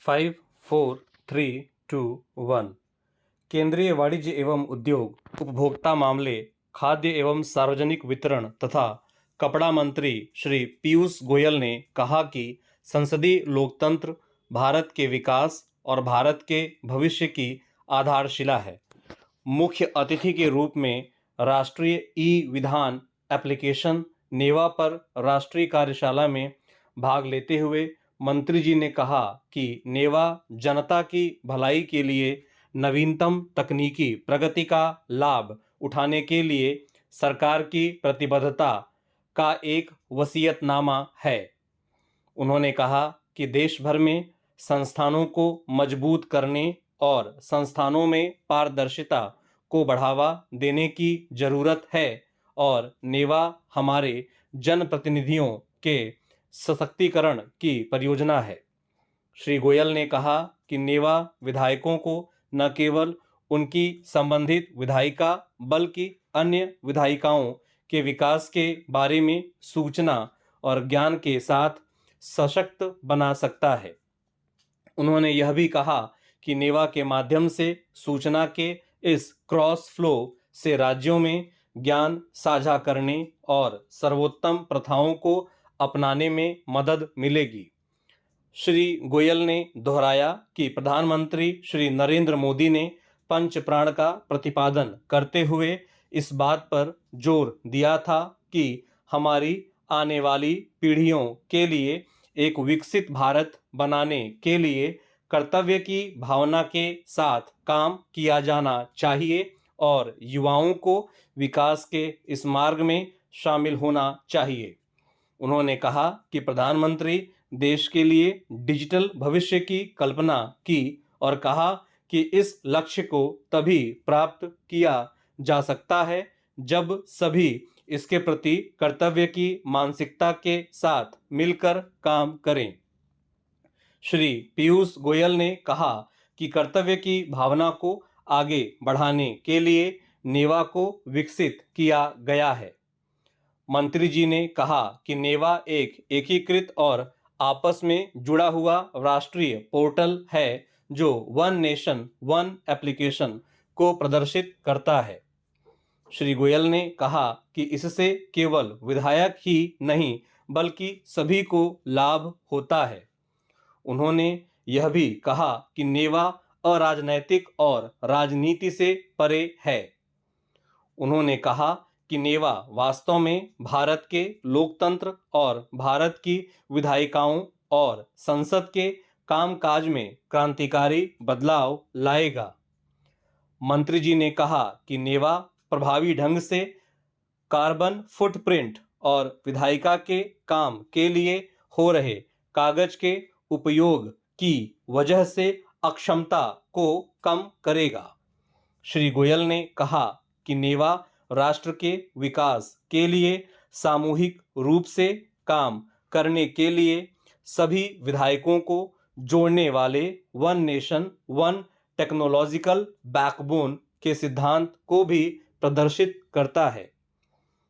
5, 4, 3, 2, 1। केंद्रीय वाणिज्य एवं उद्योग, उपभोक्ता मामले, खाद्य एवं सार्वजनिक वितरण तथा कपड़ा मंत्री श्री पीयूष गोयल ने कहा कि संसदीय लोकतंत्र भारत के विकास और भारत के भविष्य की आधारशिला है। मुख्य अतिथि के रूप में राष्ट्रीय ई विधान एप्लीकेशन नेवा पर राष्ट्रीय कार्यशाला में भाग लेते हुए मंत्री जी ने कहा कि नेवा जनता की भलाई के लिए नवीनतम तकनीकी प्रगति का लाभ उठाने के लिए सरकार की प्रतिबद्धता का एक वसीयतनामा है। उन्होंने कहा कि देश भर में संस्थानों को मजबूत करने और संस्थानों में पारदर्शिता को बढ़ावा देने की जरूरत है और नेवा हमारे जनप्रतिनिधियों के सशक्तिकरण की परियोजना है। श्री गोयल ने कहा कि नेवा विधायकों को न केवल उनकी संबंधित विधायिका बल्कि अन्य विधायिकाओं के विकास के बारे में सूचना और ज्ञान के साथ सशक्त बना सकता है। उन्होंने यह भी कहा कि नेवा के माध्यम से सूचना के इस क्रॉस फ्लो से राज्यों में ज्ञान साझा करने और सर्वोत्तम प्रथाओं को अपनाने में मदद मिलेगी। श्री गोयल ने दोहराया कि प्रधानमंत्री श्री नरेंद्र मोदी ने पंच प्राण का प्रतिपादन करते हुए इस बात पर जोर दिया था कि हमारी आने वाली पीढ़ियों के लिए एक विकसित भारत बनाने के लिए कर्तव्य की भावना के साथ काम किया जाना चाहिए और युवाओं को विकास के इस मार्ग में शामिल होना चाहिए। उन्होंने कहा कि प्रधानमंत्री देश के लिए डिजिटल भविष्य की कल्पना की और कहा कि इस लक्ष्य को तभी प्राप्त किया जा सकता है जब सभी इसके प्रति कर्तव्य की मानसिकता के साथ मिलकर काम करें। श्री पीयूष गोयल ने कहा कि कर्तव्य की भावना को आगे बढ़ाने के लिए नेवा को विकसित किया गया है। मंत्री जी ने कहा कि नेवा एक एकीकृत और आपस में जुड़ा हुआ राष्ट्रीय पोर्टल है जो वन नेशन वन एप्लीकेशन को प्रदर्शित करता है। श्री गोयल ने कहा कि इससे केवल विधायक ही नहीं बल्कि सभी को लाभ होता है। उन्होंने यह भी कहा कि नेवा अराजनैतिक और राजनीति से परे है। उन्होंने कहा कि नेवा वास्तव में भारत के लोकतंत्र और भारत की विधायिकाओं और संसद के कामकाज में क्रांतिकारी बदलाव लाएगा। मंत्री जी ने कहा कि नेवा प्रभावी ढंग से कार्बन फुटप्रिंट और विधायिका के काम के लिए हो रहे कागज के उपयोग की वजह से अक्षमता को कम करेगा। श्री गोयल ने कहा कि नेवा राष्ट्र के विकास के लिए सामूहिक रूप से काम करने के लिए सभी विधायकों को जोड़ने वाले one nation one technological backbone के सिद्धांत को भी प्रदर्शित करता है।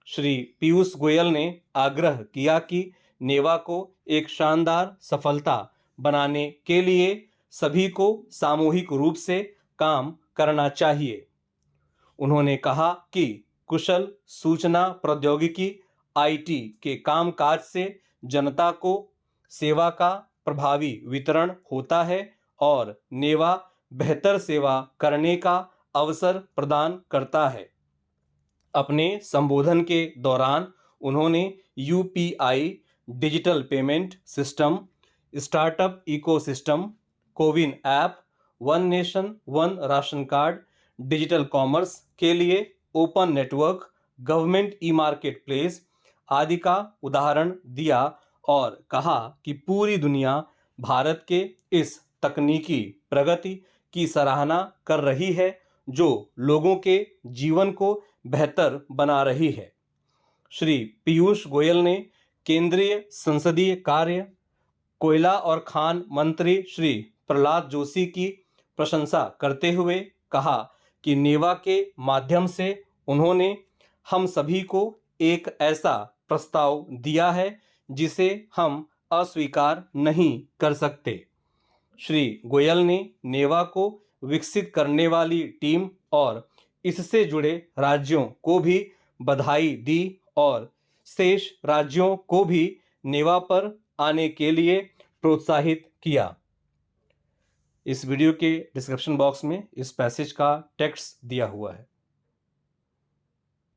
श्री पीयूष गोयल ने आग्रह किया कि नेवा को एक शानदार सफलता बनाने के लिए सभी को सामूहिक रूप से काम करना चाहिए। उन्होंने कहा कि कुशल सूचना प्रौद्योगिकी आईटी के कामकाज से जनता को सेवा का प्रभावी वितरण होता है और नेवा बेहतर सेवा करने का अवसर प्रदान करता है। अपने संबोधन के दौरान उन्होंने UPI digital payment system, startup ecosystem, CoWIN app, one nation one ration card, digital commerce के लिए open network, government e market place आदि का उदाहरण दिया और कहा कि पूरी दुनिया भारत के इस तकनीकी प्रगति की सराहना कर रही है जो लोगों के जीवन को बेहतर बना रही है। श्री पीयूष गोयल ने केंद्रीय संसदीय कार्य, कोयला और खान मंत्री श्री प्रहलाद जोशी की प्रशंसा करते हुए कहा कि नेवा के माध्यम से उन्होंने हम सभी को एक ऐसा प्रस्ताव दिया है जिसे हम अस्वीकार नहीं कर सकते। श्री गोयल ने नेवा को विकसित करने वाली टीम और इससे जुड़े राज्यों को भी बधाई दी और शेष राज्यों को भी नेवा पर आने के लिए प्रोत्साहित किया। इस वीडियो के डिस्क्रिप्शन बॉक्स में इस पैसेज का टेक्स्ट दिया हुआ है।